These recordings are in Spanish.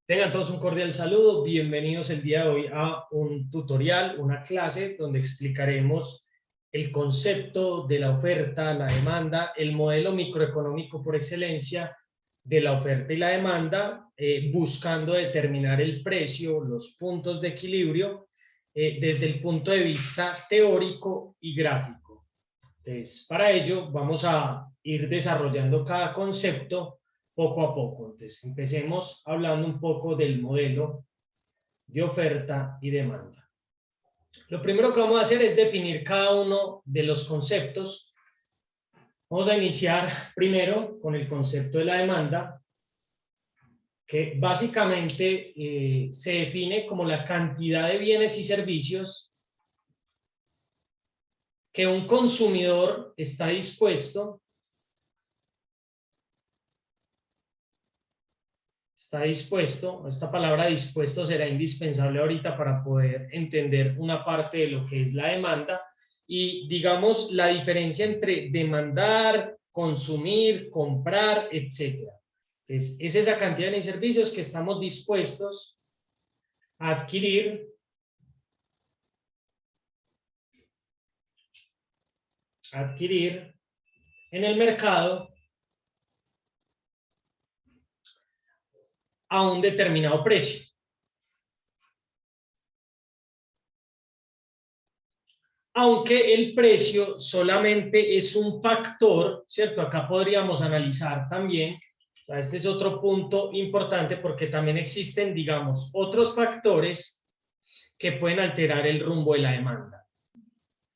Tengan todos un cordial saludo, bienvenidos el día de hoy a un tutorial, una clase donde explicaremos el concepto de la oferta, la demanda, el modelo microeconómico por excelencia de la oferta y la demanda, buscando determinar el precio, los puntos de equilibrio desde el punto de vista teórico y gráfico. Entonces, para ello vamos a ir desarrollando cada concepto poco a poco. Entonces, empecemos hablando un poco del modelo de oferta y demanda. Lo primero que vamos a hacer es definir cada uno de los conceptos. Vamos a iniciar primero con el concepto de la demanda, que básicamente se define como la cantidad de bienes y servicios que un consumidor está dispuesto esta palabra dispuesto será indispensable ahorita para poder entender una parte de lo que es la demanda y digamos la diferencia entre demandar, consumir, comprar, etc. Entonces, es esa cantidad de servicios que estamos dispuestos a adquirir en el mercado a un determinado precio. Aunque el precio solamente es un factor, ¿cierto? Acá podríamos analizar también, o sea, este es otro punto importante porque también existen, digamos, otros factores que pueden alterar el rumbo de la demanda.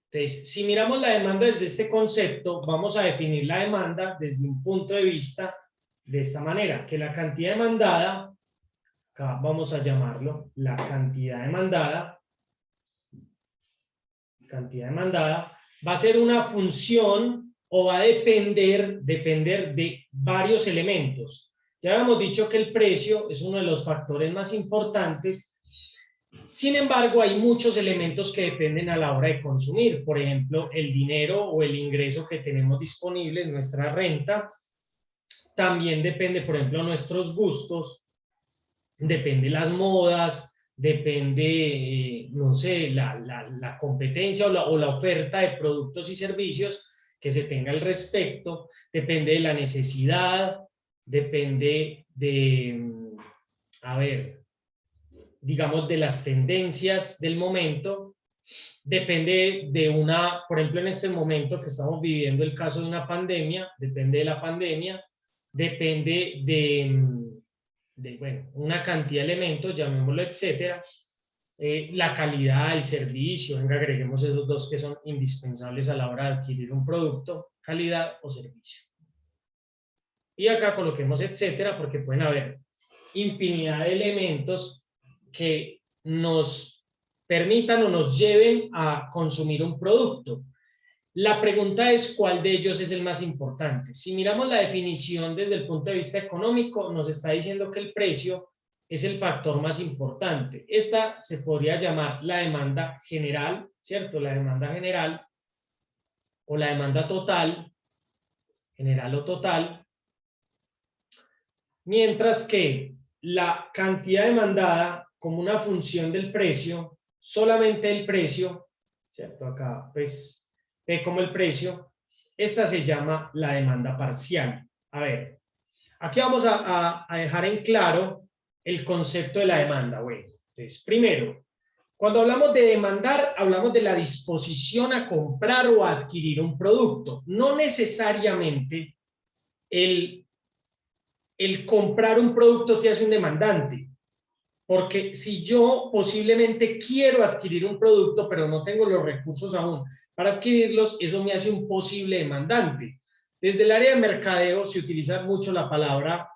Entonces, si miramos la demanda desde este concepto, vamos a definir la demanda desde un punto de vista de esta manera, que la cantidad demandada, acá vamos a llamarlo la cantidad demandada, va a ser una función o va a depender de varios elementos. Ya habíamos dicho que el precio es uno de los factores más importantes. Sin embargo, hay muchos elementos que dependen a la hora de consumir. Por ejemplo, el dinero o el ingreso que tenemos disponible, nuestra renta. También depende, por ejemplo, nuestros gustos. Depende las modas. Depende, no sé, la competencia o la oferta de productos y servicios que se tenga al respecto, depende de la necesidad, depende de, a ver, digamos, de las tendencias del momento, depende de una, por ejemplo, en este momento que estamos viviendo el caso de una pandemia, depende de la pandemia, depende de bueno, una cantidad de elementos, llamémoslo, etcétera, la calidad, el servicio, venga, agreguemos esos dos que son indispensables a la hora de adquirir un producto, calidad o servicio. Y acá coloquemos etcétera, porque pueden haber infinidad de elementos que nos permitan o nos lleven a consumir un producto. La pregunta es cuál de ellos es el más importante. Si miramos la definición desde el punto de vista económico, nos está diciendo que el precio es el factor más importante. Esta se podría llamar la demanda general, ¿cierto? La demanda general o la demanda total, general o total, mientras que la cantidad demandada como una función del precio, solamente el precio, ¿cierto? Acá, pues, P como el precio, esta se llama la demanda parcial. A ver, aquí vamos a dejar en claro el concepto de la demanda. Bueno, entonces, primero, cuando hablamos de demandar, hablamos de la disposición a comprar o a adquirir un producto. No necesariamente el comprar un producto te hace un demandante. Porque si yo posiblemente quiero adquirir un producto, pero no tengo los recursos aún para adquirirlos, eso me hace un posible demandante. Desde el área de mercadeo se utiliza mucho la palabra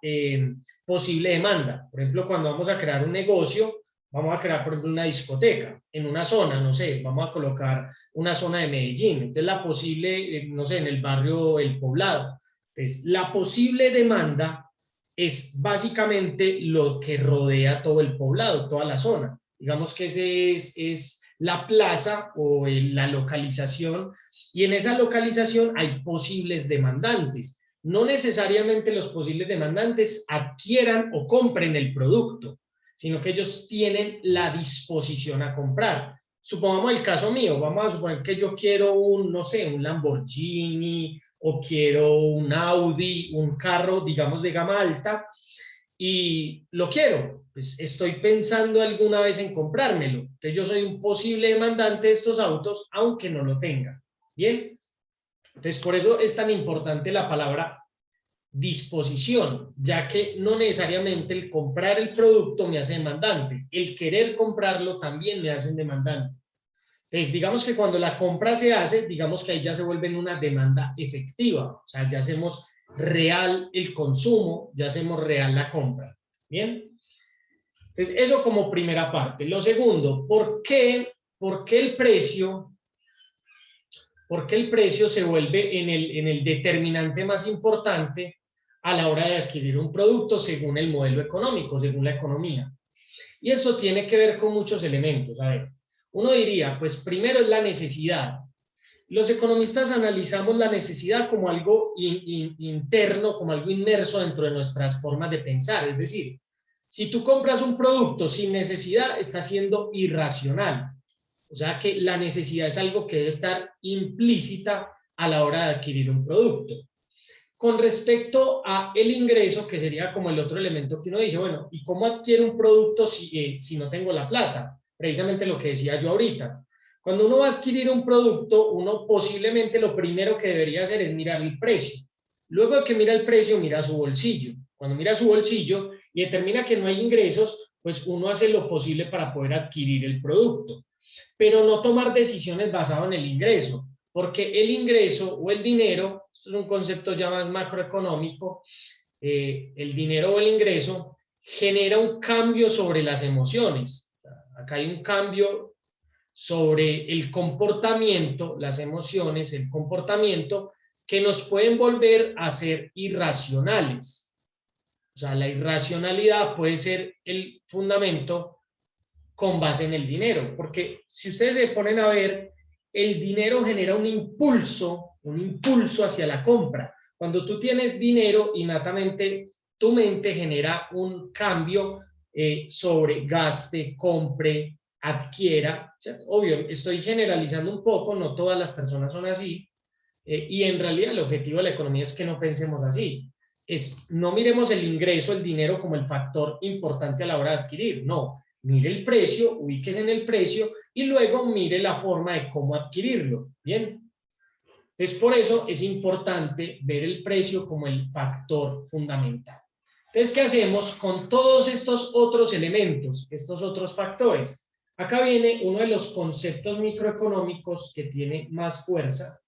posible demanda. Por ejemplo, cuando vamos a crear un negocio, vamos a crear, por ejemplo, una discoteca en una zona, no sé, vamos a colocar una zona de Medellín. Entonces, la posible, no sé, en el barrio El Poblado. Entonces, la posible demanda es básicamente lo que rodea todo el poblado, toda la zona. Digamos que ese es la plaza o la localización, y en esa localización hay posibles demandantes. No necesariamente los posibles demandantes adquieran o compren el producto, sino que ellos tienen la disposición a comprar. Supongamos el caso mío, vamos a suponer que yo quiero un, no sé, un Lamborghini o quiero un Audi, un carro, digamos, de gama alta, y lo quiero, pues estoy pensando alguna vez en comprármelo. Entonces yo soy un posible demandante de estos autos, aunque no lo tenga. Bien, entonces por eso es tan importante la palabra disposición, ya que no necesariamente el comprar el producto me hace demandante, el querer comprarlo también me hace un demandante. Entonces, digamos que cuando la compra se hace, digamos que ahí ya se vuelve una demanda efectiva, o sea, ya hacemos real el consumo, ya hacemos real la compra. Bien, entonces eso como primera parte. Lo segundo, ¿por qué el precio se vuelve en el determinante más importante a la hora de adquirir un producto según el modelo económico, según la economía? Y eso tiene que ver con muchos elementos. A ver, uno diría, pues primero es la necesidad. Los economistas analizamos la necesidad como algo interno, como algo inmerso dentro de nuestras formas de pensar. Es decir, si tú compras un producto sin necesidad, está siendo irracional. O sea que la necesidad es algo que debe estar implícita a la hora de adquirir un producto. Con respecto a el ingreso, que sería como el otro elemento que uno dice, bueno, ¿y cómo adquiero un producto si no tengo la plata? Precisamente lo que decía yo ahorita. Cuando uno va a adquirir un producto, uno posiblemente lo primero que debería hacer es mirar el precio. Luego de que mira el precio, mira su bolsillo. Cuando mira su bolsillo y determina que no hay ingresos, pues uno hace lo posible para poder adquirir el producto. Pero no tomar decisiones basadas en el ingreso, porque el ingreso o el dinero, esto es un concepto ya más macroeconómico, el dinero o el ingreso genera un cambio sobre las emociones. Acá hay un cambio sobre el comportamiento, las emociones, el comportamiento, que nos pueden volver a ser irracionales. O sea, la irracionalidad puede ser el fundamento con base en el dinero, porque si ustedes se ponen a ver, el dinero genera un impulso hacia la compra. Cuando tú tienes dinero, innatamente tu mente genera un cambio sobre gaste, compre, adquiera. ¿Cierto? Obvio, estoy generalizando un poco, no todas las personas son así, y en realidad el objetivo de la economía es que no pensemos así. No miremos el ingreso, el dinero como el factor importante a la hora de adquirir, no. Mire el precio, ubíquese en el precio y luego mire la forma de cómo adquirirlo. Bien. Entonces, por eso es importante ver el precio como el factor fundamental. Entonces, ¿qué hacemos con todos estos otros elementos, estos otros factores? Acá viene uno de los conceptos microeconómicos que tiene más fuerza,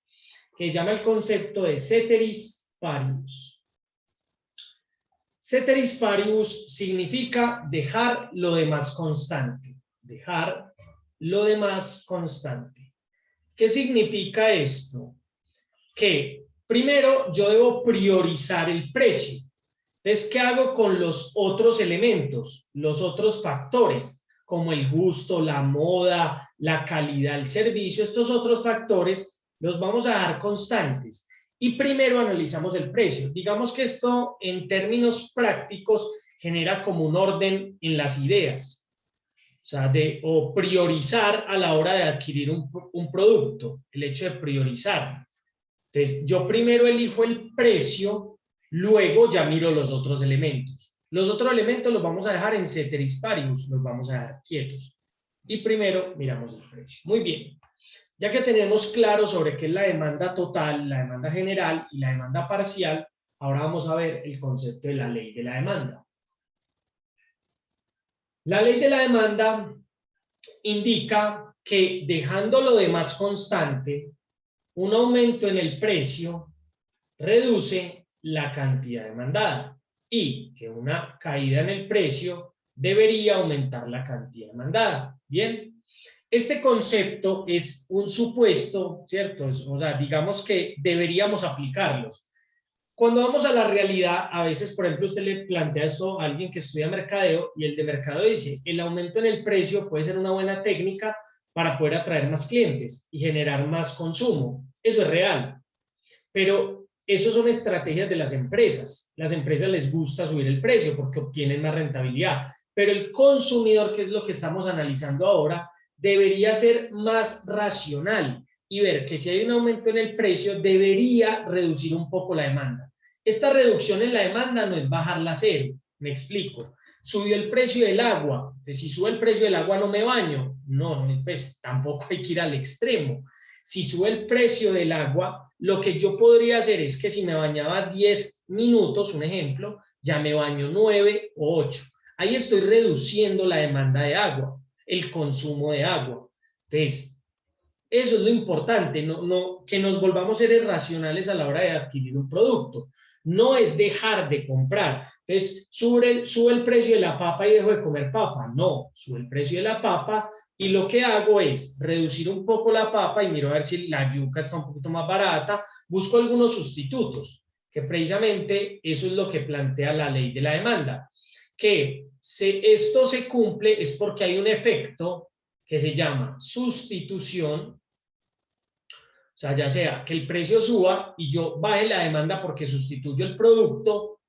que llama el concepto de ceteris paribus. Ceteris paribus significa dejar lo demás constante. Dejar lo demás constante. ¿Qué significa esto? Que primero yo debo priorizar el precio. Entonces, ¿qué hago con los otros elementos, los otros factores, como el gusto, la moda, la calidad, el servicio? Estos otros factores los vamos a dejar constantes. Y primero analizamos el precio. Digamos que esto en términos prácticos genera como un orden en las ideas. O sea, o priorizar a la hora de adquirir un producto, el hecho de priorizar. Entonces, yo primero elijo el precio, luego ya miro los otros elementos. Los otros elementos los vamos a dejar en ceteris paribus, los vamos a dejar quietos. Y primero miramos el precio. Muy bien. Ya que tenemos claro sobre qué es la demanda total, la demanda general y la demanda parcial, ahora vamos a ver el concepto de la ley de la demanda. La ley de la demanda indica que dejando lo demás constante, un aumento en el precio reduce la cantidad demandada y que una caída en el precio debería aumentar la cantidad demandada. Bien. Este concepto es un supuesto, ¿cierto? O sea, digamos que deberíamos aplicarlos. Cuando vamos a la realidad, a veces, por ejemplo, usted le plantea esto a alguien que estudia mercadeo y el de mercadeo dice, el aumento en el precio puede ser una buena técnica para poder atraer más clientes y generar más consumo. Eso es real. Pero eso son estrategias de las empresas. Las empresas les gusta subir el precio porque obtienen más rentabilidad. pero el consumidor, que es lo que estamos analizando ahora, debería ser más racional y ver que si hay un aumento en el precio, debería reducir un poco la demanda. Esta reducción en la demanda no es bajarla a cero, me explico. Subió el precio del agua, pues si sube el precio del agua no me baño, no, pues tampoco hay que ir al extremo. Si sube el precio del agua, lo que yo podría hacer es que si me bañaba 10 minutos, un ejemplo, ya me baño 9 o 8. Ahí estoy reduciendo la demanda de agua, el consumo de agua. Entonces, eso es lo importante, que nos volvamos seres racionales a la hora de adquirir un producto. No es dejar de comprar. Entonces, sube el precio de la papa y dejo de comer papa. No, sube el precio de la papa y lo que hago es reducir un poco la papa y miro a ver si la yuca está un poquito más barata. Busco algunos sustitutos, que precisamente eso es lo que plantea la ley de la demanda. Que esto se cumple es porque hay un efecto que se llama sustitución, o sea, ya sea que el precio suba y yo baje la demanda porque sustituyo el producto,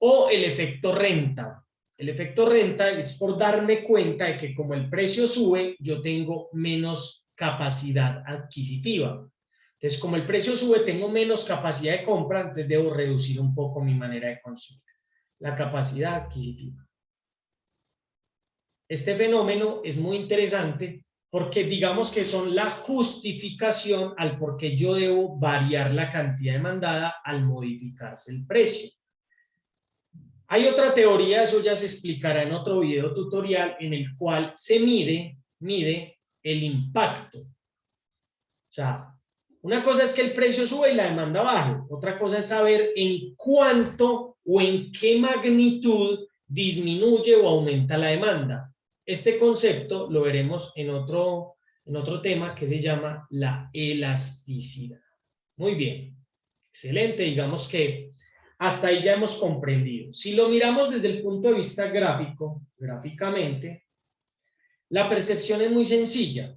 o el efecto renta. El efecto renta es por darme cuenta de que como el precio sube, yo tengo menos capacidad adquisitiva. Entonces, como el precio sube, tengo menos capacidad de compra, entonces debo reducir un poco mi manera de consumir. La capacidad adquisitiva. Este fenómeno es muy interesante porque digamos que son la justificación al por qué yo debo variar la cantidad demandada al modificarse el precio. Hay otra teoría, eso ya se explicará en otro video tutorial, en el cual se mide el impacto. O sea, una cosa es que el precio sube y la demanda baje, otra cosa es saber en cuánto o en qué magnitud disminuye o aumenta la demanda. Este concepto lo veremos en otro tema que se llama la elasticidad. Muy bien, excelente, digamos que hasta ahí ya hemos comprendido. Si lo miramos desde el punto de vista gráficamente, la percepción es muy sencilla.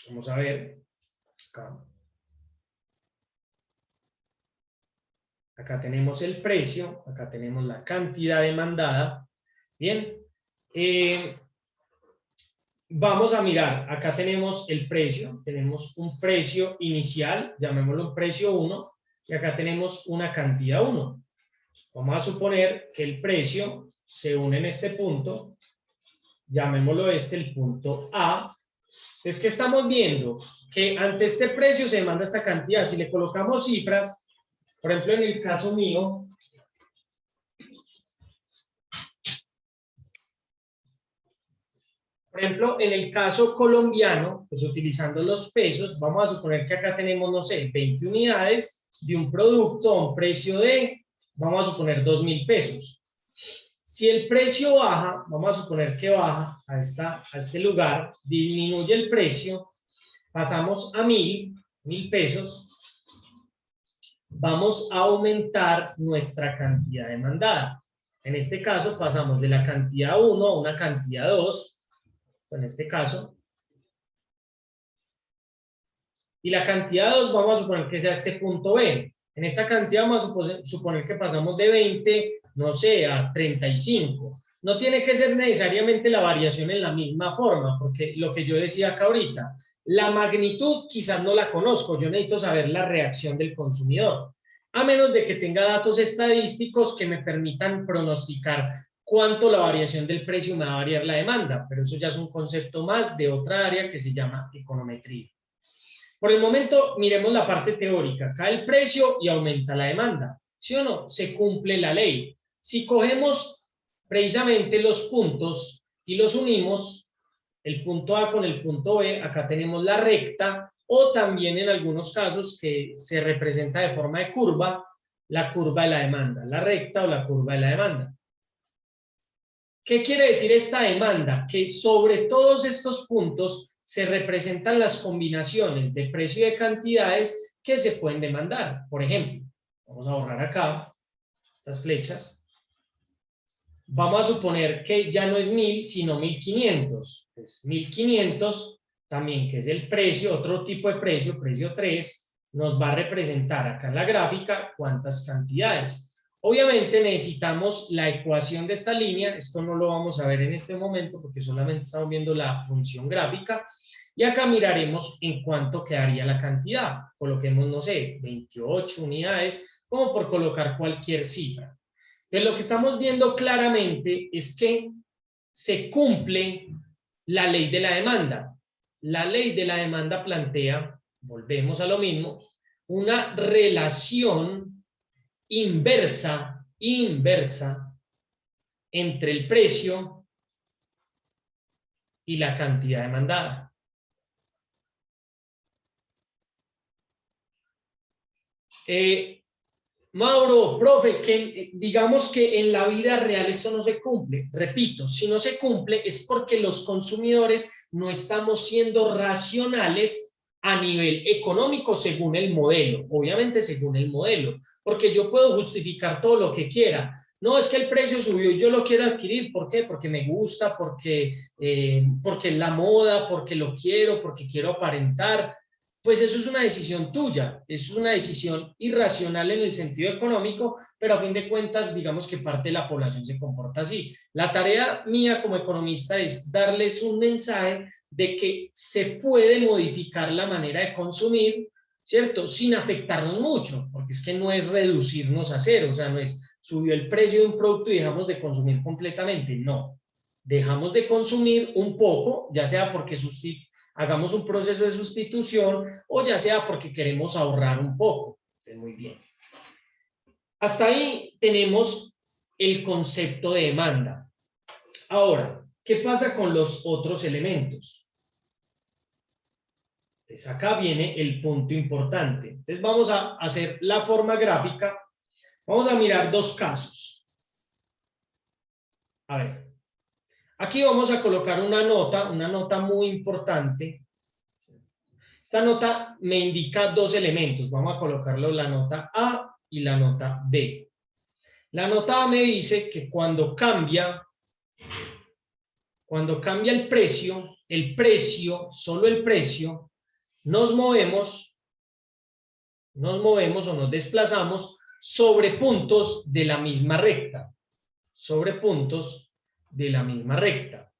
Vamos a ver acá. Acá tenemos el precio, acá tenemos la cantidad demandada. Bien, vamos a mirar, acá tenemos el precio, tenemos un precio inicial, llamémoslo un precio 1, y acá tenemos una cantidad 1. Vamos a suponer que el precio se une en este punto, llamémoslo el punto A. Es que estamos viendo que ante este precio se demanda esta cantidad. Si le colocamos cifras, por ejemplo, en el caso mío, por ejemplo, en el caso colombiano, pues utilizando los pesos, vamos a suponer que acá tenemos, no sé, 20 unidades de un producto a un precio de, vamos a suponer, 2.000 pesos. Si el precio baja, vamos a suponer que baja a este lugar, disminuye el precio, pasamos a 1.000 pesos, vamos a aumentar nuestra cantidad demandada. En este caso pasamos de la cantidad 1 a una cantidad 2, en este caso, y la cantidad 2 vamos a suponer que sea este punto B. En esta cantidad vamos a suponer que pasamos de 20, no sé, a 35. No tiene que ser necesariamente la variación en la misma forma, porque lo que yo decía acá ahorita, la magnitud quizás no la conozco, yo necesito saber la reacción del consumidor, a menos de que tenga datos estadísticos que me permitan pronosticar cuánto la variación del precio me va a variar la demanda, pero eso ya es un concepto más de otra área que se llama econometría. Por el momento, miremos la parte teórica. Cae el precio y aumenta la demanda. ¿Sí o no? Se cumple la ley. Si cogemos precisamente los puntos y los unimos, el punto A con el punto B, acá tenemos la recta, o también en algunos casos que se representa de forma de curva, la curva de la demanda, la recta o la curva de la demanda. ¿Qué quiere decir esta demanda? Que sobre todos estos puntos se representan las combinaciones de precio y de cantidades que se pueden demandar. Por ejemplo, vamos a borrar acá estas flechas. Vamos a suponer que ya no es 1.000, sino 1.500. Pues 1.500 también, que es el precio, otro tipo de precio, precio 3, nos va a representar acá en la gráfica cuántas cantidades. Obviamente necesitamos la ecuación de esta línea, esto no lo vamos a ver en este momento porque solamente estamos viendo la función gráfica, y acá miraremos en cuánto quedaría la cantidad. Coloquemos, no sé, 28 unidades, como por colocar cualquier cifra. Entonces lo que estamos viendo claramente es que se cumple la ley de la demanda. La ley de la demanda plantea, volvemos a lo mismo, una relación inversa entre el precio y la cantidad demandada. Mauro, profe, que digamos que en la vida real esto no se cumple. Repito, si no se cumple es porque los consumidores no estamos siendo racionales a nivel económico según el modelo, obviamente según el modelo, porque yo puedo justificar todo lo que quiera. No, es que el precio subió y yo lo quiero adquirir. ¿Por qué? Porque me gusta, porque es la moda, porque lo quiero, porque quiero aparentar. Pues eso es una decisión tuya, es una decisión irracional en el sentido económico, pero a fin de cuentas, digamos que parte de la población se comporta así. La tarea mía como economista es darles un mensaje de que se puede modificar la manera de consumir, ¿cierto? Sin afectarnos mucho, porque es que no es reducirnos a cero, o sea, no es subió el precio de un producto y dejamos de consumir completamente, no. Dejamos de consumir un poco, ya sea porque hagamos un proceso de sustitución o ya sea porque queremos ahorrar un poco. Entonces, muy bien. Hasta ahí tenemos el concepto de demanda. Ahora, ¿qué pasa con los otros elementos? Entonces, acá viene el punto importante. Entonces, vamos a hacer la forma gráfica. Vamos a mirar dos casos. A ver. Aquí vamos a colocar una nota muy importante. Esta nota me indica dos elementos. Vamos a colocarlo la nota A y la nota B. La nota A me dice que cuando cambia el precio, solo el precio, nos movemos o nos desplazamos sobre puntos de la misma recta. Sobre puntos de la misma recta.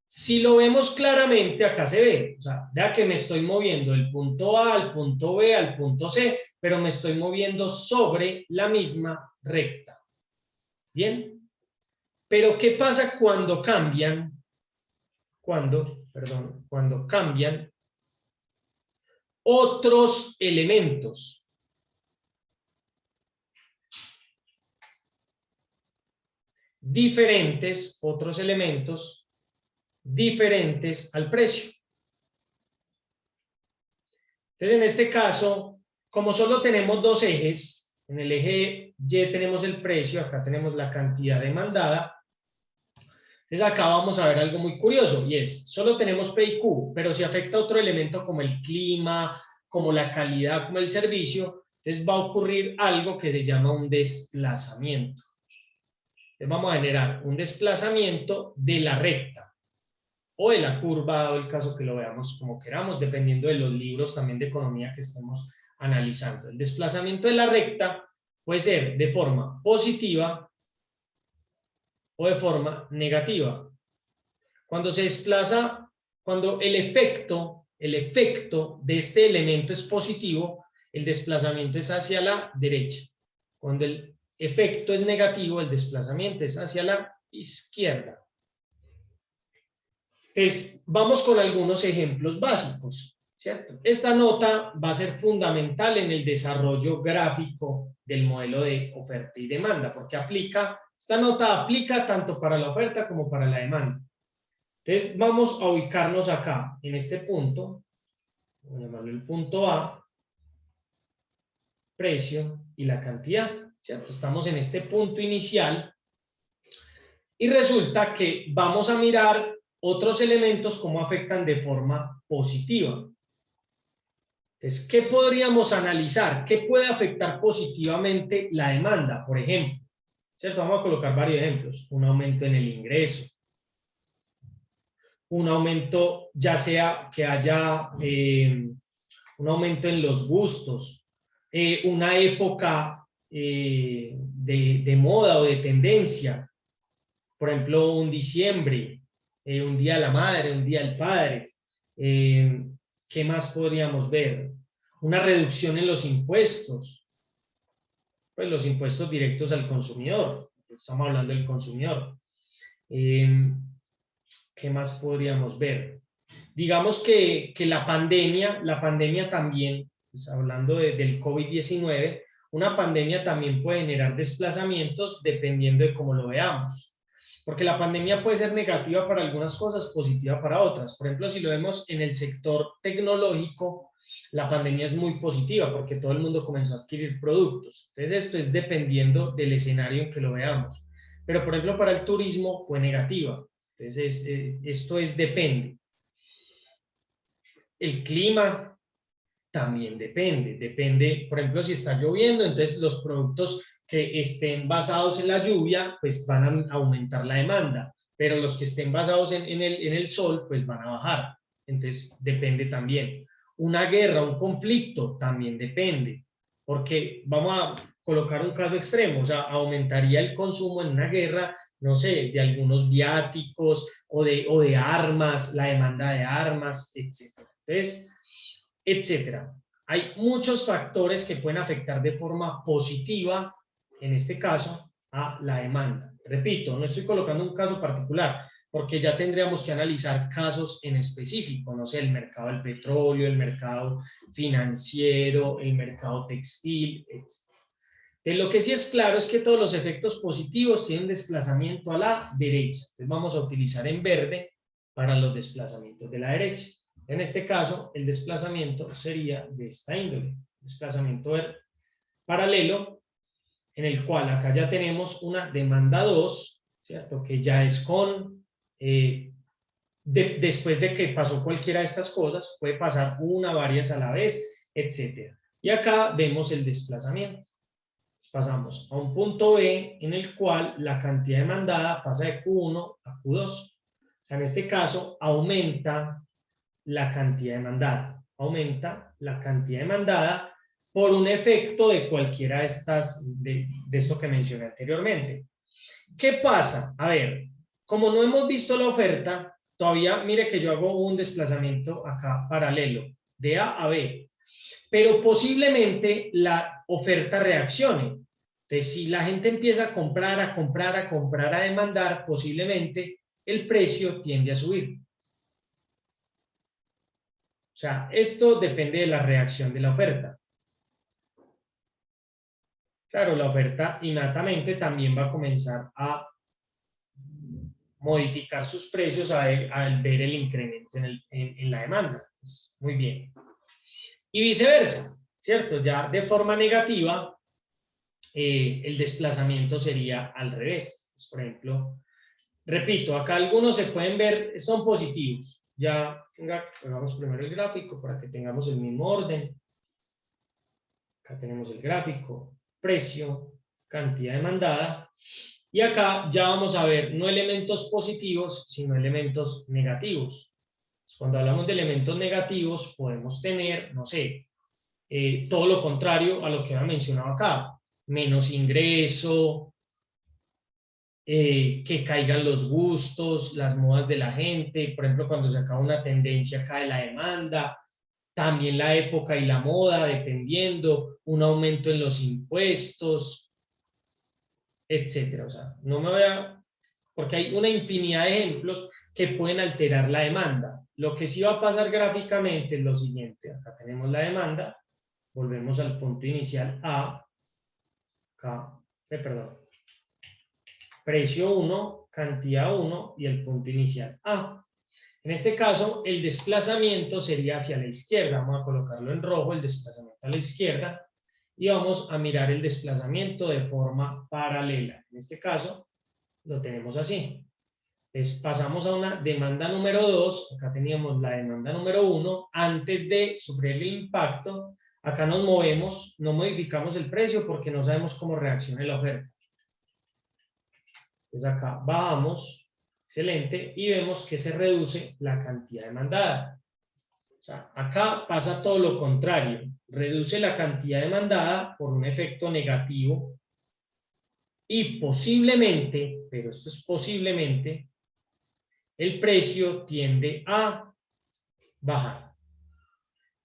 Si lo vemos claramente, acá se ve, o sea, vea que me estoy moviendo del punto A al punto B al punto C, pero me estoy moviendo sobre la misma recta. ¿Bien? Pero ¿qué pasa cuando cambian? Cuando cambian otros elementos. Otros elementos diferentes al precio. Entonces, en este caso, como solo tenemos dos ejes, en el eje Y tenemos el precio, acá tenemos la cantidad demandada. Entonces, acá vamos a ver algo muy curioso, y es, solo tenemos P y Q, pero si afecta otro elemento como el clima, como la calidad, como el servicio, entonces va a ocurrir algo que se llama un desplazamiento. Entonces, vamos a generar un desplazamiento de la recta o de la curva, o el caso que lo veamos como queramos, dependiendo de los libros también de economía que estemos analizando. El desplazamiento de la recta puede ser de forma positiva o de forma negativa. Cuando se desplaza, cuando el efecto de este elemento es positivo, el desplazamiento es hacia la derecha. Cuando el efecto es negativo, el desplazamiento es hacia la izquierda. Entonces, vamos con algunos ejemplos básicos, ¿cierto? Esta nota va a ser fundamental en el desarrollo gráfico del modelo de oferta y demanda, porque esta nota aplica tanto para la oferta como para la demanda. Entonces, vamos a ubicarnos acá, en este punto, vamos a llamarlo el punto A, precio y la cantidad, ¿cierto? Estamos en este punto inicial y resulta que vamos a mirar otros elementos cómo afectan de forma positiva. Entonces, ¿qué podríamos analizar? ¿Qué puede afectar positivamente la demanda? Por ejemplo, ¿cierto? Vamos a colocar varios ejemplos. Un aumento en el ingreso. Un aumento, ya sea que haya un aumento en los gustos. una época de moda o de tendencia, por ejemplo, un diciembre, un día de la madre, un día del padre. ¿Qué más podríamos ver? Una reducción en los impuestos, pues los impuestos directos al consumidor, estamos hablando del consumidor. ¿Qué más podríamos ver? Digamos que la pandemia también, pues hablando del COVID-19, una pandemia también puede generar desplazamientos dependiendo de cómo lo veamos. Porque la pandemia puede ser negativa para algunas cosas, positiva para otras. Por ejemplo, si lo vemos en el sector tecnológico, la pandemia es muy positiva porque todo el mundo comenzó a adquirir productos. Entonces, esto es dependiendo del escenario en que lo veamos. Pero, por ejemplo, para el turismo fue negativa. Entonces, esto es depende. El clima también depende, por ejemplo, si está lloviendo, entonces los productos que estén basados en la lluvia, pues van a aumentar la demanda, pero los que estén basados en el sol, pues van a bajar. Entonces, depende también. Una guerra, un conflicto, también depende, porque vamos a colocar un caso extremo, o sea, aumentaría el consumo en una guerra, no sé, de algunos viáticos o de armas, la demanda de armas, etc. Entonces, etcétera. Hay muchos factores que pueden afectar de forma positiva, en este caso, a la demanda. Repito, no estoy colocando un caso particular, porque ya tendríamos que analizar casos en específico, no sé, el mercado del petróleo, el mercado financiero, el mercado textil, etc. De lo que sí es claro es que todos los efectos positivos tienen desplazamiento a la derecha. Entonces vamos a utilizar en verde para los desplazamientos de la derecha. En este caso, el desplazamiento sería de esta índole, desplazamiento paralelo, en el cual acá ya tenemos una demanda 2, ¿cierto? Que ya es con, después de que pasó cualquiera de estas cosas, puede pasar una, varias a la vez, etc. Y acá vemos el desplazamiento. Pasamos a un punto B en el cual la cantidad demandada pasa de Q1 a Q2. O sea, en este caso, aumenta la cantidad demandada. Aumenta la cantidad demandada por un efecto de cualquiera de estas, de esto que mencioné anteriormente. ¿Qué pasa? A ver, como no hemos visto la oferta, todavía mire que yo hago un desplazamiento acá paralelo, de A a B, pero posiblemente la oferta reaccione. Entonces, si la gente empieza a comprar, a comprar, a comprar, a demandar, posiblemente el precio tiende a subir. O sea, esto depende de la reacción de la oferta. Claro, la oferta innatamente también va a comenzar a modificar sus precios al ver el incremento en la demanda. Pues, muy bien. Y viceversa, ¿cierto? Ya de forma negativa, el desplazamiento sería al revés. Pues, por ejemplo, repito, acá algunos se pueden ver, son positivos. Ya, hagamos primero el gráfico para que tengamos el mismo orden. Acá tenemos el gráfico, precio, cantidad demandada. Y acá ya vamos a ver no elementos positivos, sino elementos negativos. Cuando hablamos de elementos negativos, podemos tener, no sé, todo lo contrario a lo que había mencionado acá. Menos ingreso, que caigan los gustos, las modas de la gente. Por ejemplo, cuando se acaba una tendencia, cae la demanda. También la época y la moda, dependiendo, un aumento en los impuestos, etcétera. O sea, no me voy a, porque hay una infinidad de ejemplos que pueden alterar la demanda. Lo que sí va a pasar gráficamente es lo siguiente. Acá tenemos la demanda, volvemos al punto inicial A, acá, perdón, precio 1, cantidad 1 y el punto inicial A. En este caso, el desplazamiento sería hacia la izquierda. Vamos a colocarlo en rojo, el desplazamiento a la izquierda, y vamos a mirar el desplazamiento de forma paralela. En este caso, lo tenemos así. Entonces, pasamos a una demanda número 2. Acá teníamos la demanda número 1. Antes de sufrir el impacto, acá nos movemos, no modificamos el precio porque no sabemos cómo reaccione la oferta. Entonces, acá bajamos. Excelente. Y vemos que se reduce la cantidad demandada. O sea, acá pasa todo lo contrario. reduce la cantidad demandada por un efecto negativo y posiblemente, pero esto es posiblemente, el precio tiende a bajar.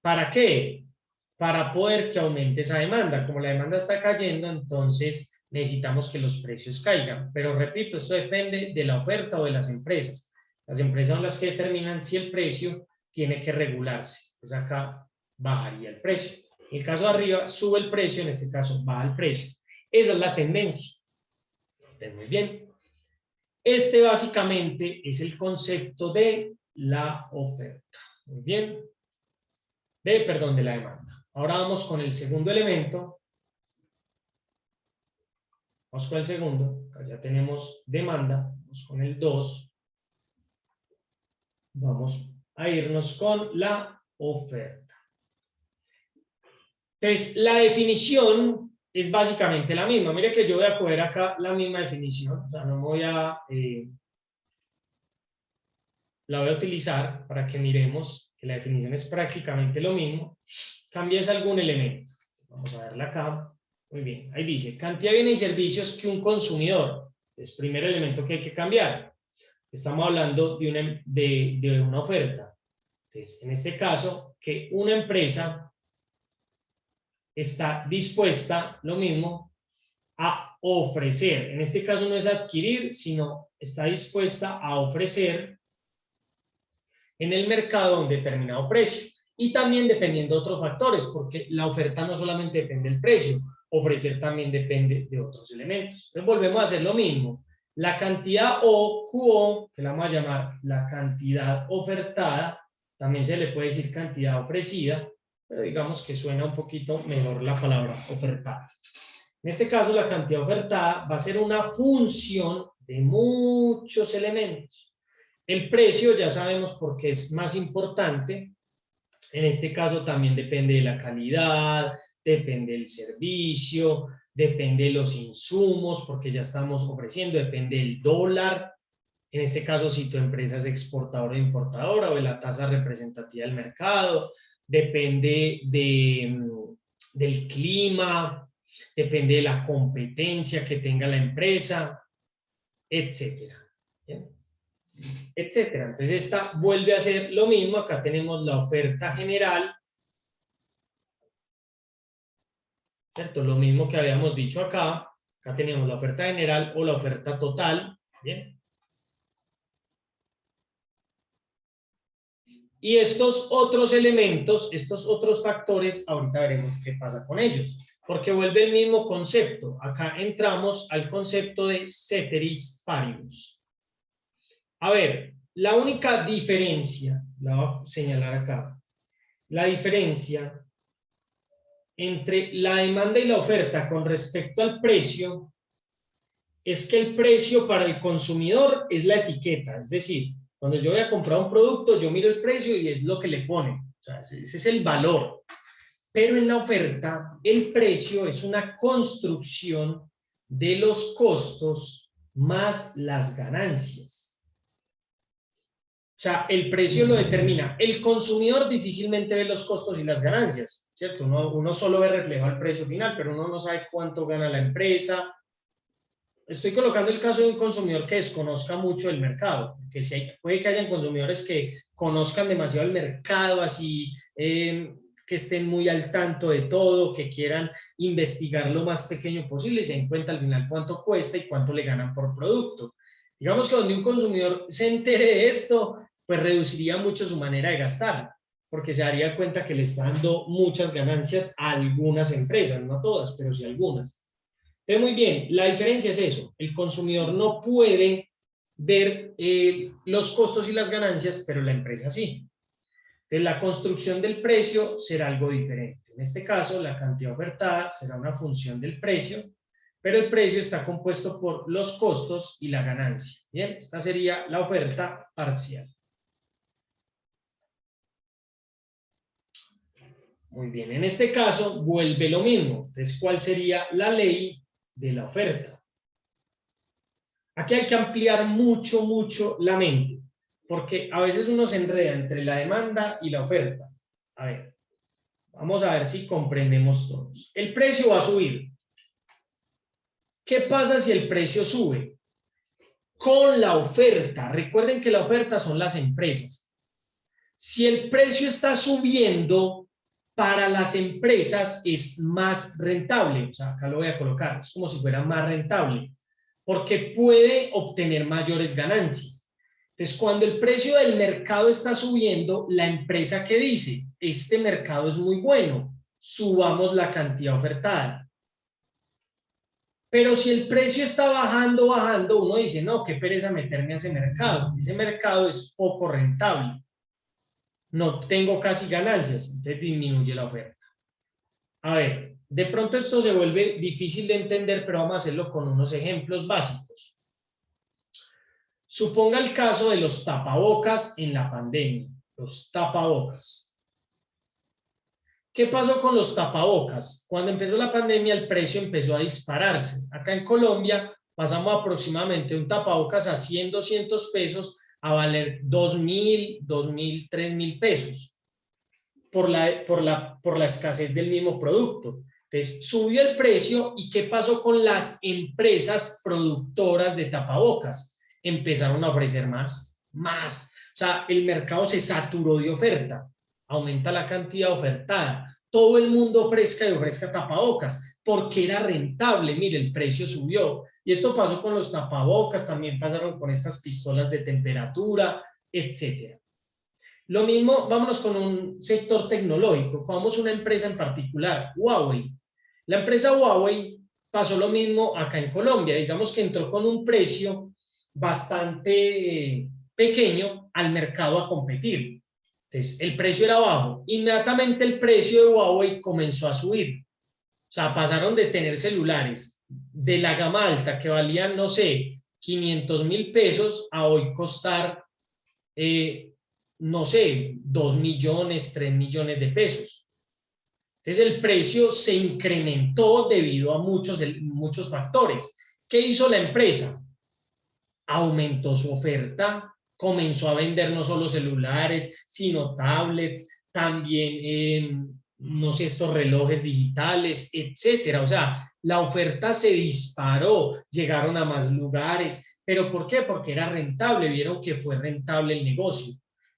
¿Para qué? Para poder que aumente esa demanda. Como la demanda está cayendo, entonces necesitamos que los precios caigan. Pero repito, esto depende de la oferta o de las empresas. Las empresas son las que determinan si el precio tiene que regularse. Pues acá bajaría el precio. En el caso de arriba, sube el precio, en este caso baja el precio. Esa es la tendencia. Entonces, muy bien. Este básicamente es el concepto de la oferta. Muy bien. Perdón, de la demanda. Ahora vamos con el segundo elemento. Vamos con el segundo. Acá ya tenemos demanda. Vamos con el 2. Vamos a irnos con la oferta. Entonces, la definición es básicamente la misma. Mire que yo voy a coger acá la misma definición. O sea, no voy a... la voy a utilizar para que miremos que la definición es prácticamente lo mismo. Cambias algún elemento. Vamos a verla acá. Muy bien, ahí dice, cantidad de bienes y servicios que un consumidor. Es el primer elemento que hay que cambiar. Estamos hablando de una oferta. Entonces, en este caso, que una empresa está dispuesta, lo mismo, a ofrecer. En este caso no es adquirir, sino está dispuesta a ofrecer en el mercado a un determinado precio. Y también dependiendo de otros factores, porque la oferta no solamente depende del precio, ofrecer también depende de otros elementos. Entonces volvemos a hacer lo mismo. La cantidad o QO, que la vamos a llamar la cantidad ofertada, también se le puede decir cantidad ofrecida, pero digamos que suena un poquito mejor la palabra ofertada. En este caso, la cantidad ofertada va a ser una función de muchos elementos. El precio ya sabemos por qué es más importante. En este caso también depende de la calidad, depende del servicio, depende de los insumos, porque ya estamos ofreciendo, depende del dólar. En este caso, si tu empresa es exportadora o importadora o de la tasa representativa del mercado, depende del clima, depende de la competencia que tenga la empresa, etcétera. ¿Bien? Etcétera. Entonces esta vuelve a ser lo mismo. Acá tenemos la oferta general, ¿cierto? Lo mismo que habíamos dicho acá. Acá tenemos la oferta general o la oferta total. Bien. Y estos otros elementos, estos otros factores, ahorita veremos qué pasa con ellos. Porque vuelve el mismo concepto. Acá entramos al concepto de ceteris paribus. A ver, la única diferencia, la voy a señalar acá, la diferencia entre la demanda y la oferta con respecto al precio es que el precio para el consumidor es la etiqueta, es decir, cuando yo voy a comprar un producto, yo miro el precio y es lo que le ponen, o sea, ese es el valor. Pero en la oferta, el precio es una construcción de los costos más las ganancias. O sea, el precio lo determina. El consumidor difícilmente ve los costos y las ganancias, ¿cierto? Uno solo ve reflejado el precio final, pero uno no sabe cuánto gana la empresa. Estoy colocando el caso de un consumidor que desconozca mucho el mercado, porque puede que hayan consumidores que conozcan demasiado el mercado, así que estén muy al tanto de todo, que quieran investigar lo más pequeño posible y se den cuenta al final cuánto cuesta y cuánto le ganan por producto. Digamos que donde un consumidor se entere de esto, pues reduciría mucho su manera de gastar, porque se daría cuenta que le está dando muchas ganancias a algunas empresas, no a todas, pero sí a algunas. Entonces, muy bien, la diferencia es eso, el consumidor no puede ver los costos y las ganancias, pero la empresa sí. Entonces, la construcción del precio será algo diferente. En este caso, la cantidad ofertada será una función del precio, pero el precio está compuesto por los costos y la ganancia. Bien, esta sería la oferta parcial. Muy bien, en este caso vuelve lo mismo. Entonces, ¿cuál sería la ley de la oferta? Aquí hay que ampliar mucho, mucho la mente, porque a veces uno se enreda entre la demanda y la oferta. A ver, Vamos a ver si comprendemos todos. El precio va a subir. ¿Qué pasa si el precio sube? Con la oferta. Recuerden que la oferta son las empresas. Si el precio está subiendo, para las empresas es más rentable. O sea, acá lo voy a colocar. Es como si fuera más rentable, porque puede obtener mayores ganancias. Entonces, cuando el precio del mercado está subiendo, la empresa que dice, este mercado es muy bueno, subamos la cantidad ofertada. Pero si el precio está bajando, uno dice, no, qué pereza meterme a ese mercado. Ese mercado es poco rentable. No tengo casi ganancias, entonces disminuye la oferta. A ver, de pronto esto se vuelve difícil de entender, pero vamos a hacerlo con unos ejemplos básicos. Suponga el caso de los tapabocas en la pandemia, los tapabocas. ¿Qué pasó con los tapabocas? Cuando empezó la pandemia, el precio empezó a dispararse. Acá en Colombia pasamos aproximadamente un tapabocas a 100, 200 pesos a valer 2.000, 2.000, 3.000 pesos por la escasez del mismo producto. Entonces, subió el precio y ¿qué pasó con las empresas productoras de tapabocas? Empezaron a ofrecer más. O sea, el mercado se saturó de oferta. Aumenta la cantidad ofertada. Todo el mundo ofrezca tapabocas porque era rentable. Mire, el precio subió. Y esto pasó con los tapabocas, también pasaron con estas pistolas de temperatura, etcétera. Lo mismo, vámonos con un sector tecnológico, como una empresa en particular, Huawei. La empresa Huawei pasó lo mismo acá en Colombia, digamos que entró con un precio bastante pequeño al mercado a competir. Entonces, el precio era bajo. Inmediatamente el precio de Huawei comenzó a subir. O sea, pasaron de tener celulares de la gama alta que valían, no sé, 500.000 pesos a hoy costar no sé, 2 millones, 3 millones de pesos. Entonces el precio se incrementó debido a muchos factores. ¿Qué hizo la empresa? Aumentó su oferta, comenzó a vender no solo celulares, sino tablets, también, no sé, estos relojes digitales, etcétera. O sea, la oferta se disparó, llegaron a más lugares. ¿Pero por qué? Porque era rentable, vieron que fue rentable el negocio.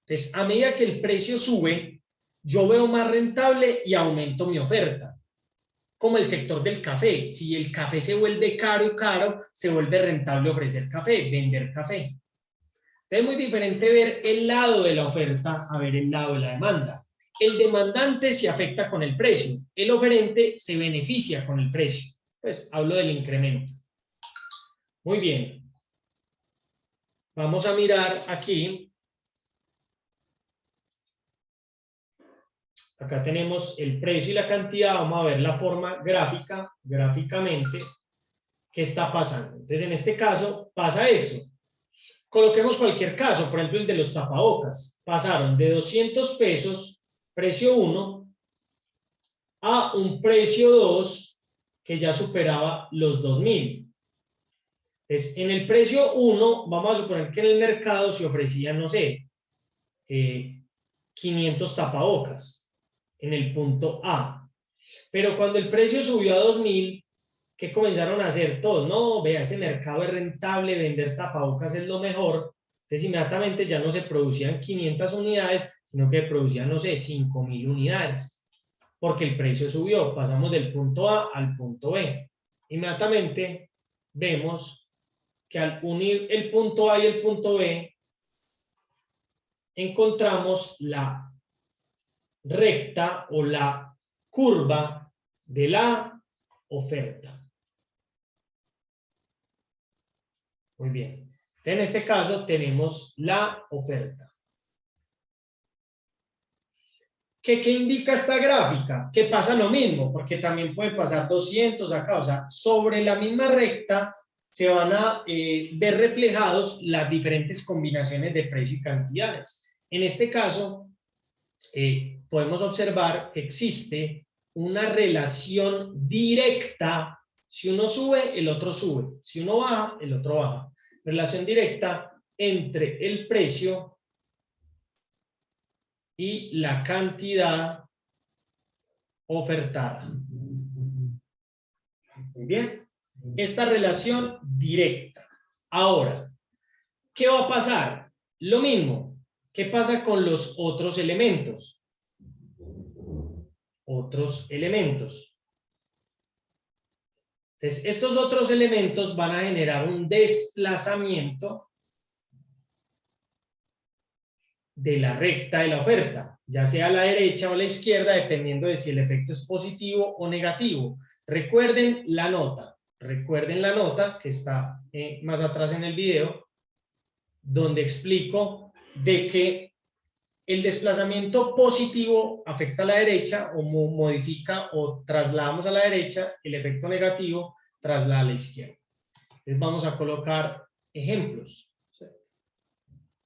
Entonces, a medida que el precio sube, yo veo más rentable y aumento mi oferta. Como el sector del café. Si el café se vuelve caro, se vuelve rentable ofrecer café, vender café. Entonces es muy diferente ver el lado de la oferta a ver el lado de la demanda. El demandante se afecta con el precio, el oferente se beneficia con el precio. Pues hablo del incremento. Muy bien. Vamos a mirar aquí. Acá tenemos el precio y la cantidad. Vamos a ver la forma gráficamente, qué está pasando. Entonces, en este caso, pasa eso. Coloquemos cualquier caso, por ejemplo, el de los tapabocas. Pasaron de 200 pesos, precio 1, a un precio 2 que ya superaba los 2.000. Entonces, en el precio 1, vamos a suponer que en el mercado se ofrecían, no sé, 500 tapabocas en el punto A. Pero cuando el precio subió a 2.000, ¿qué comenzaron a hacer todos? No, vea, ese mercado es rentable, vender tapabocas es lo mejor. Entonces, inmediatamente ya no se producían 500 unidades, sino que producían, no sé, 5.000 unidades, porque el precio subió. Pasamos del punto A al punto B. Inmediatamente vemos que al unir el punto A y el punto B, encontramos la recta o la curva de la oferta. Muy bien. En este caso tenemos la oferta. ¿Qué indica esta gráfica? Que pasa lo mismo, porque también puede pasar 200 acá. O sea, sobre la misma recta se van a ver reflejados las diferentes combinaciones de precio y cantidades. En este caso, podemos observar que existe una relación directa. Si uno sube, el otro sube. Si uno baja, el otro baja. Relación directa entre el precio y la cantidad ofertada. Muy bien. Esta relación directa. Ahora, ¿qué va a pasar? Lo mismo. ¿Qué pasa con los otros elementos? Otros elementos. Entonces, estos otros elementos van a generar un desplazamiento de la recta de la oferta, ya sea a la derecha o a la izquierda, dependiendo de si el efecto es positivo o negativo. Recuerden la nota que está más atrás en el video, donde explico de que el desplazamiento positivo afecta a la derecha o modifica o trasladamos a la derecha, el efecto negativo traslada a la izquierda. Entonces vamos a colocar ejemplos.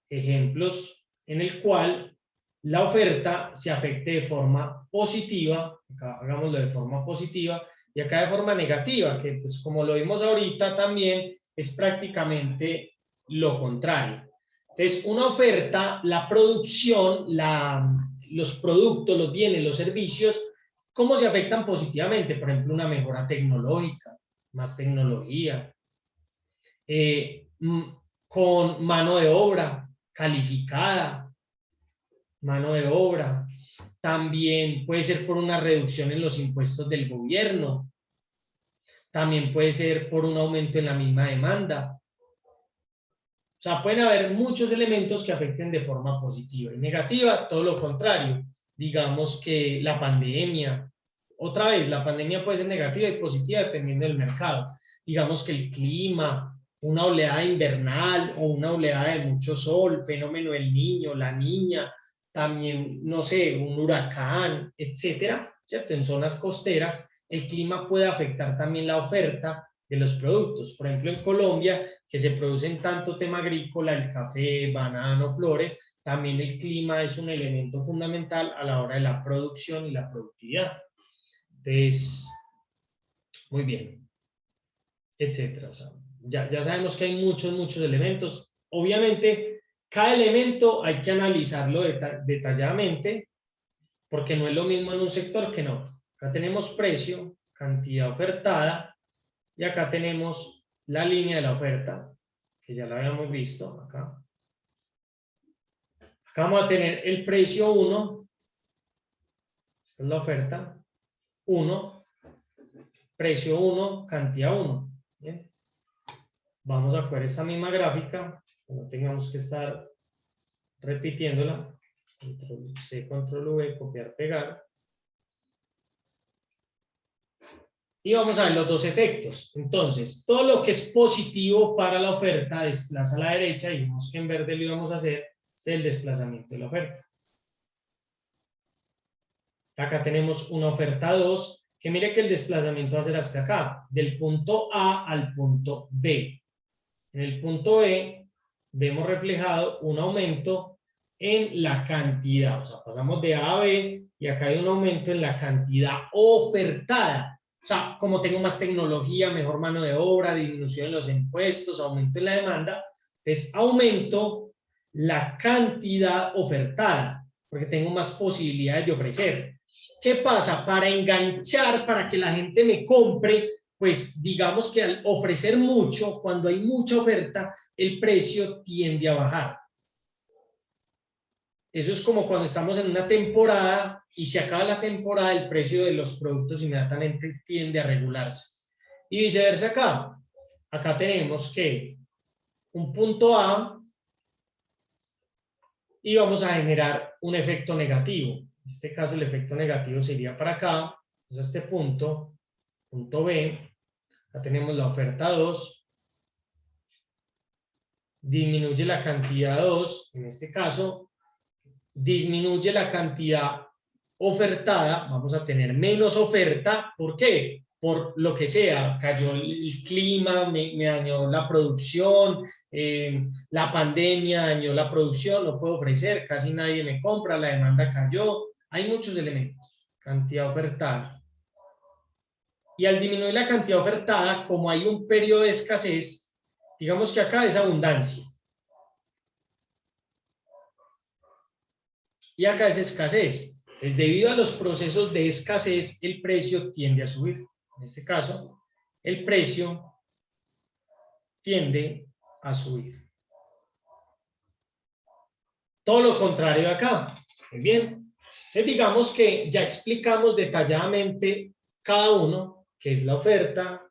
Ejemplos en el cual la oferta se afecte de forma positiva, acá hagámoslo de forma positiva, y acá de forma negativa, que pues como lo vimos ahorita también es prácticamente lo contrario. Entonces, una oferta, la producción, los productos, los bienes, los servicios, ¿cómo se afectan positivamente? Por ejemplo, una mejora tecnológica, más tecnología, con mano de obra calificada, mano de obra. También puede ser por una reducción en los impuestos del gobierno. También puede ser por un aumento en la misma demanda. O sea, pueden haber muchos elementos que afecten de forma positiva y negativa, todo lo contrario. Digamos que la pandemia, otra vez, la pandemia puede ser negativa y positiva dependiendo del mercado. Digamos que el clima, una oleada invernal o una oleada de mucho sol, fenómeno del niño, la niña, también, no sé, un huracán, etcétera, ¿cierto? En zonas costeras, el clima puede afectar también la oferta de los productos. Por ejemplo, en Colombia, que se producen tanto tema agrícola, el café, banano, flores, también el clima es un elemento fundamental a la hora de la producción y la productividad. Entonces, muy bien, etcétera. O sea, ya sabemos que hay muchos elementos. Obviamente, cada elemento hay que analizarlo detalladamente, porque no es lo mismo en un sector que en otro. Acá tenemos precio, cantidad ofertada, y acá tenemos la línea de la oferta, que ya la habíamos visto acá. Acá vamos a tener el precio 1, esta es la oferta, 1, precio 1, cantidad 1. ¿Bien? Vamos a coger esta misma gráfica, no tengamos que estar repitiéndola. Control C, Control V, copiar, pegar. Y vamos a ver los dos efectos. Entonces, todo lo que es positivo para la oferta desplaza a la derecha, y vimos que en verde lo íbamos a hacer, es el desplazamiento de la oferta. Acá tenemos una oferta 2, que mire que el desplazamiento va a ser hasta acá, del punto A al punto B. En el punto B vemos reflejado un aumento en la cantidad, o sea, pasamos de A a B y acá hay un aumento en la cantidad ofertada. O sea, como tengo más tecnología, mejor mano de obra, disminución en los impuestos, aumento en la demanda, entonces aumento la cantidad ofertada, porque tengo más posibilidades de ofrecer. ¿Qué pasa? Para enganchar, para que la gente me compre, pues digamos que al ofrecer mucho, cuando hay mucha oferta, el precio tiende a bajar. Eso es como cuando estamos en una temporada y se acaba la temporada, el precio de los productos inmediatamente tiende a regularse. Y viceversa acá. Acá tenemos que un punto A y vamos a generar un efecto negativo. En este caso el efecto negativo sería para acá, este punto B. Acá tenemos la oferta 2. Disminuye la cantidad 2, en este caso, disminuye la cantidad ofertada, vamos a tener menos oferta. ¿Por qué? Por lo que sea, cayó el clima, me dañó la producción, la pandemia dañó la producción, no puedo ofrecer, casi nadie me compra, la demanda cayó, hay muchos elementos, cantidad ofertada. Y al disminuir la cantidad ofertada, como hay un periodo de escasez, digamos que acá es abundancia. Y acá es escasez. Entonces, debido a los procesos de escasez, el precio tiende a subir. En este caso, el precio tiende a subir. Todo lo contrario acá. Muy bien. Entonces, digamos que ya explicamos detalladamente cada uno, qué es la oferta,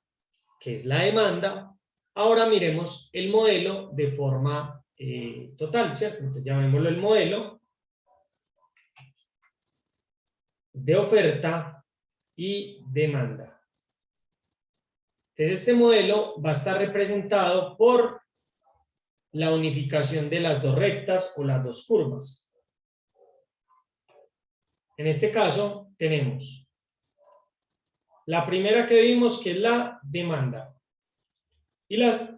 qué es la demanda. Ahora miremos el modelo de forma total, ¿cierto? Entonces, llamémoslo el modelo de oferta y demanda. Entonces, este modelo va a estar representado por la unificación de las dos rectas o las dos curvas. En este caso, tenemos la primera que vimos, que es la demanda, y la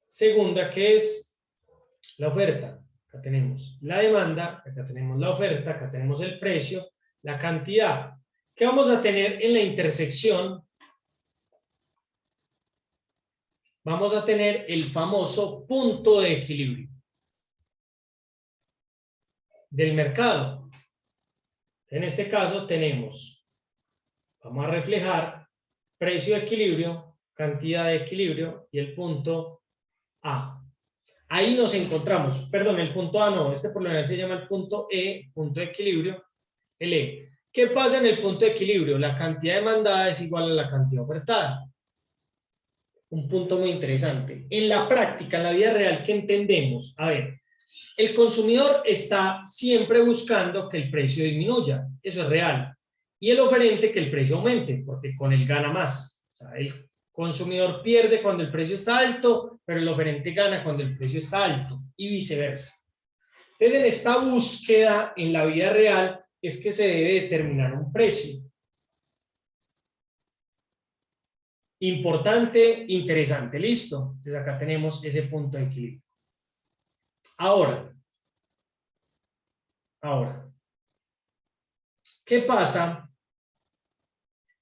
segunda, que es la oferta. Acá tenemos la demanda, acá tenemos la oferta, acá tenemos el precio, la cantidad. ¿Qué vamos a tener en la intersección? Vamos a tener el famoso punto de equilibrio del mercado. En este caso tenemos, vamos a reflejar precio de equilibrio, cantidad de equilibrio y el punto A. Ahí nos encontramos, perdón, el punto A no, este por lo general se llama el punto E, punto de equilibrio, el E. ¿Qué pasa en el punto de equilibrio? La cantidad demandada es igual a la cantidad ofertada. Un punto muy interesante. En la práctica, en la vida real, ¿qué entendemos? A ver, el consumidor está siempre buscando que el precio disminuya, eso es real. Y el oferente que el precio aumente, porque con él gana más. O sea, el consumidor pierde cuando el precio está alto, pero el oferente gana cuando el precio está alto y viceversa. Entonces, en esta búsqueda en la vida real es que se debe determinar un precio. Importante, interesante, listo. Entonces, acá tenemos ese punto de equilibrio. Ahora, ¿qué pasa?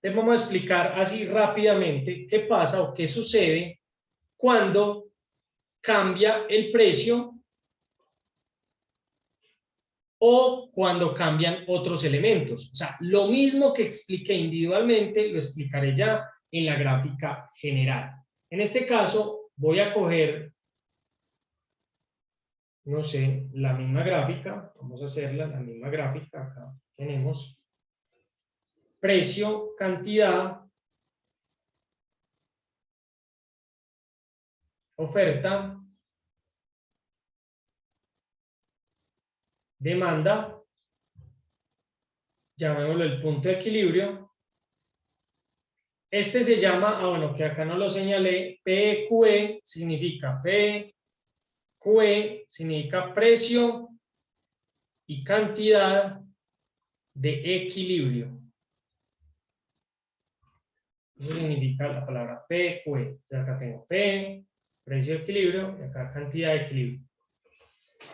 Les vamos a explicar así rápidamente qué pasa o qué sucede cuando cambia el precio o cuando cambian otros elementos. O sea, lo mismo que expliqué individualmente, lo explicaré ya en la gráfica general. En este caso, voy a coger, no sé, la misma gráfica. Vamos a hacerla, la misma gráfica. Acá tenemos precio, cantidad, oferta, demanda, llamémoslo el punto de equilibrio. Este se llama, bueno, que acá no lo señalé, PQE significa PQE significa precio y cantidad de equilibrio. Eso significa la palabra PQE. Entonces acá tengo P, precio de equilibrio, y acá cantidad de equilibrio.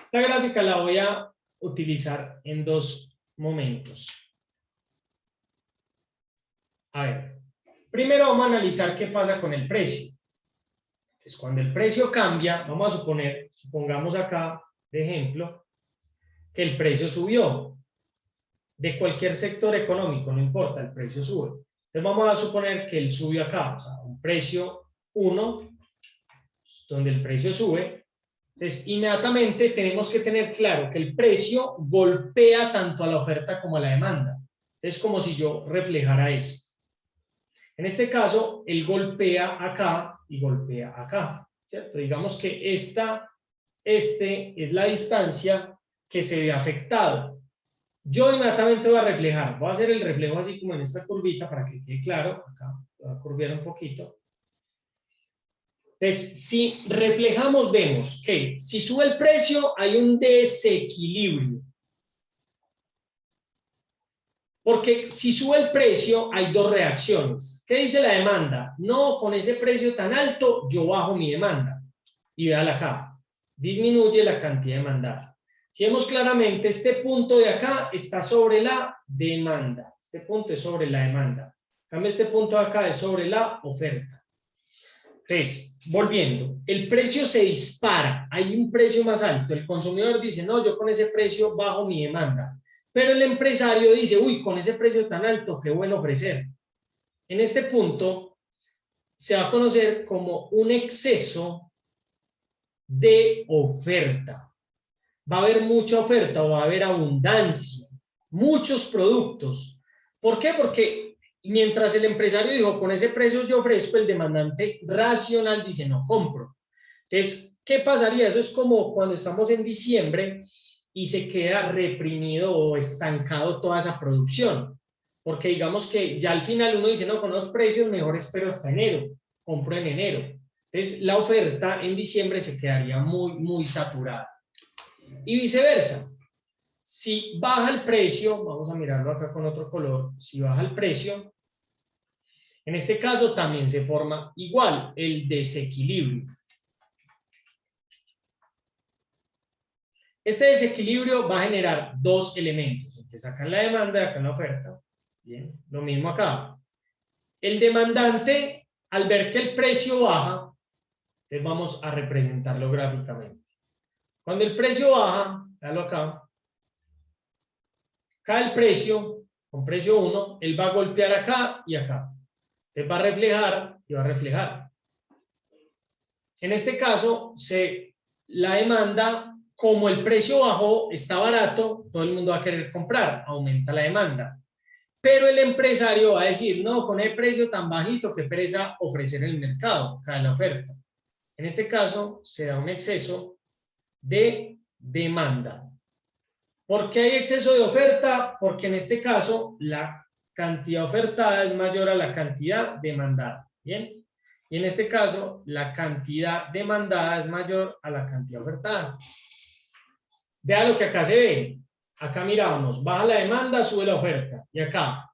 Esta gráfica la voy a utilizar en dos momentos. A ver, primero vamos a analizar qué pasa con el precio. Entonces, cuando el precio cambia, vamos a suponer, supongamos acá, de ejemplo, que el precio subió. De cualquier sector económico, no importa, el precio sube. Entonces, vamos a suponer que él subió acá, o sea, un precio 1, donde el precio sube. Entonces, inmediatamente tenemos que tener claro que el precio golpea tanto a la oferta como a la demanda. Es como si yo reflejara esto. En este caso, él golpea acá y golpea acá, ¿cierto? Digamos que este es la distancia que se ve afectado. Yo inmediatamente voy a reflejar, voy a hacer el reflejo así como en esta curvita para que quede claro. Acá voy a curvear un poquito. Entonces, si reflejamos, vemos que si sube el precio, hay un desequilibrio. Porque si sube el precio, hay dos reacciones. ¿Qué dice la demanda? No, con ese precio tan alto, yo bajo mi demanda. Y véala acá, disminuye la cantidad demandada. Si vemos claramente, este punto de acá está sobre la demanda. Este punto es sobre la demanda. En cambio, este punto de acá es sobre la oferta. Entonces, volviendo, el precio se dispara. Hay un precio más alto. El consumidor dice, no, yo con ese precio bajo mi demanda. Pero el empresario dice, uy, con ese precio tan alto, qué bueno ofrecer. En este punto se va a conocer como un exceso de oferta. Va a haber mucha oferta o va a haber abundancia, muchos productos. ¿Por qué? Porque mientras el empresario dijo, con ese precio yo ofrezco, el demandante racional dice, no compro. Entonces, ¿qué pasaría? Eso es como cuando estamos en diciembre y se queda reprimido o estancado toda esa producción. Porque digamos que ya al final uno dice, no, con los precios mejor espero hasta enero, compro en enero. Entonces, la oferta en diciembre se quedaría muy saturada. Y viceversa. Si baja el precio, vamos a mirarlo acá con otro color, si baja el precio, en este caso también se forma igual el desequilibrio. Este desequilibrio va a generar dos elementos, entonces acá en la demanda y acá en la oferta. Bien, lo mismo acá. El demandante, al ver que el precio baja, entonces vamos a representarlo gráficamente. Cuando el precio baja, véalo acá, el precio, con precio 1, él va a golpear acá y acá. Entonces va a reflejar y va a reflejar. En este caso, la demanda, como el precio bajó, está barato, todo el mundo va a querer comprar, aumenta la demanda. Pero el empresario va a decir, no, con el precio tan bajito, qué pereza ofrecer en el mercado, cae la oferta. En este caso, se da un exceso de demanda. ¿Por qué hay exceso de oferta? Porque en este caso la cantidad ofertada es mayor a la cantidad demandada. ¿Bien? Y en este caso la cantidad demandada es mayor a la cantidad ofertada. Vea lo que acá se ve. Acá mirábamos, baja la demanda, sube la oferta. Y acá,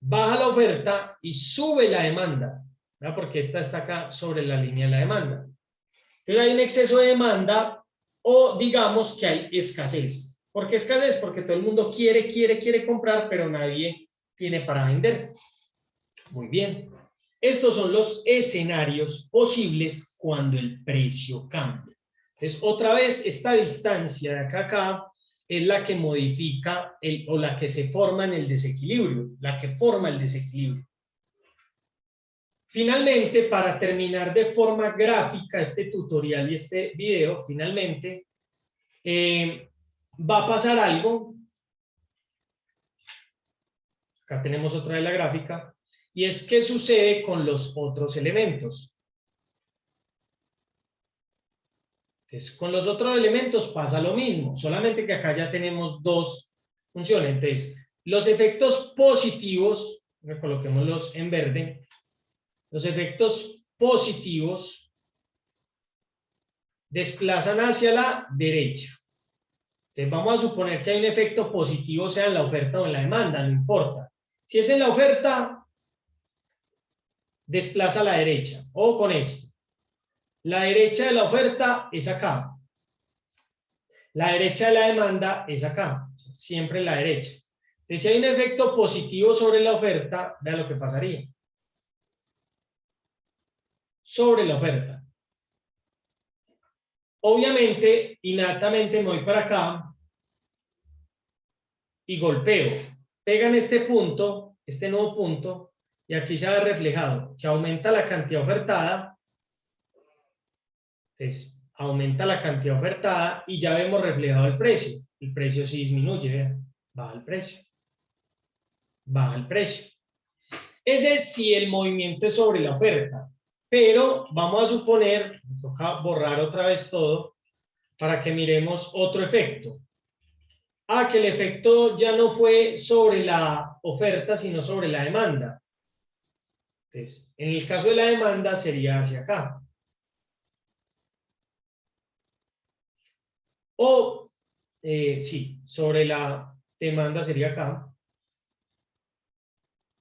baja la oferta y sube la demanda. ¿Verdad? Porque esta está acá sobre la línea de la demanda. Entonces hay un exceso de demanda o digamos que hay escasez. ¿Por qué escasez? Porque todo el mundo quiere comprar, pero nadie tiene para vender. Muy bien. Estos son los escenarios posibles cuando el precio cambia. Entonces, otra vez, esta distancia de acá a acá es la que modifica o la que se forma en el desequilibrio, la que forma el desequilibrio. Finalmente, para terminar de forma gráfica este tutorial y este video, finalmente, va a pasar algo. Acá tenemos otra de la gráfica. Y es qué sucede con los otros elementos. Entonces, con los otros elementos pasa lo mismo, solamente que acá ya tenemos dos funciones. Entonces, los efectos positivos, coloquémoslos en verde, los efectos positivos desplazan hacia la derecha. Entonces, vamos a suponer que hay un efecto positivo, sea en la oferta o en la demanda, no importa. Si es en la oferta, desplaza a la derecha, o con esto. La derecha de la oferta es acá. La derecha de la demanda es acá, siempre la derecha. Entonces, si hay un efecto positivo sobre la oferta, vean lo que pasaría. Sobre la oferta. Obviamente, innatamente me voy para acá y golpeo. Pegan este punto, este nuevo punto, y aquí se ha reflejado que aumenta la cantidad ofertada. Entonces, aumenta la cantidad ofertada y ya vemos reflejado el precio. El precio sí disminuye, vean, baja el precio. Baja el precio. Ese es si el movimiento es sobre la oferta. Pero vamos a suponer, me toca borrar otra vez todo para que miremos otro efecto. Que el efecto ya no fue sobre la oferta, sino sobre la demanda. Entonces, en el caso de la demanda sería hacia acá. O, sí, sobre la demanda sería acá.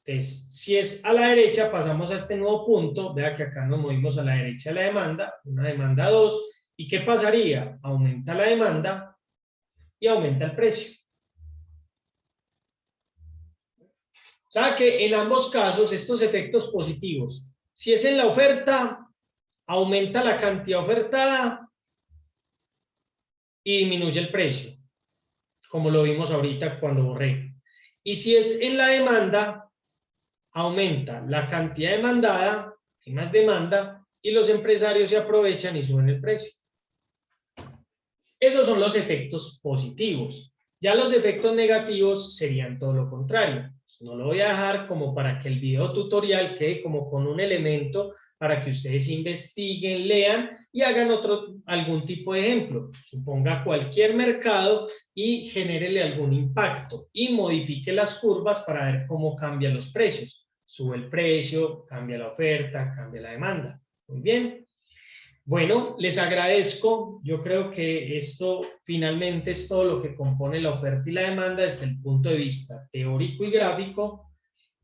Entonces, si es a la derecha, pasamos a este nuevo punto. Vea que acá nos movimos a la derecha de la demanda, una demanda 2. ¿Y qué pasaría? Aumenta la demanda y aumenta el precio. O sea que en ambos casos, estos efectos positivos, si es en la oferta, aumenta la cantidad ofertada y disminuye el precio. como lo vimos ahorita cuando borré. Y si es en la demanda, aumenta la cantidad demandada, hay más demanda, y los empresarios se aprovechan y suben el precio. Esos son los efectos positivos. Ya los efectos negativos serían todo lo contrario. No lo voy a dejar como para que el video tutorial quede como con un elemento para que ustedes investiguen, lean y hagan algún tipo de ejemplo. Suponga cualquier mercado y genérele algún impacto y modifique las curvas para ver cómo cambian los precios. Sube el precio, cambia la oferta, cambia la demanda. Muy bien. Bueno, les agradezco. Yo creo que esto finalmente es todo lo que compone la oferta y la demanda desde el punto de vista teórico y gráfico.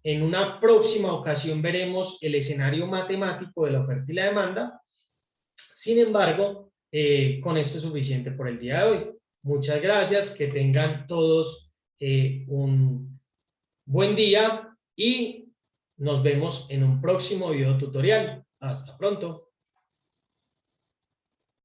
En una próxima ocasión veremos el escenario matemático de la oferta y la demanda. Sin embargo, con esto es suficiente por el día de hoy. Muchas gracias, que tengan todos un buen día y nos vemos en un próximo video tutorial. Hasta pronto.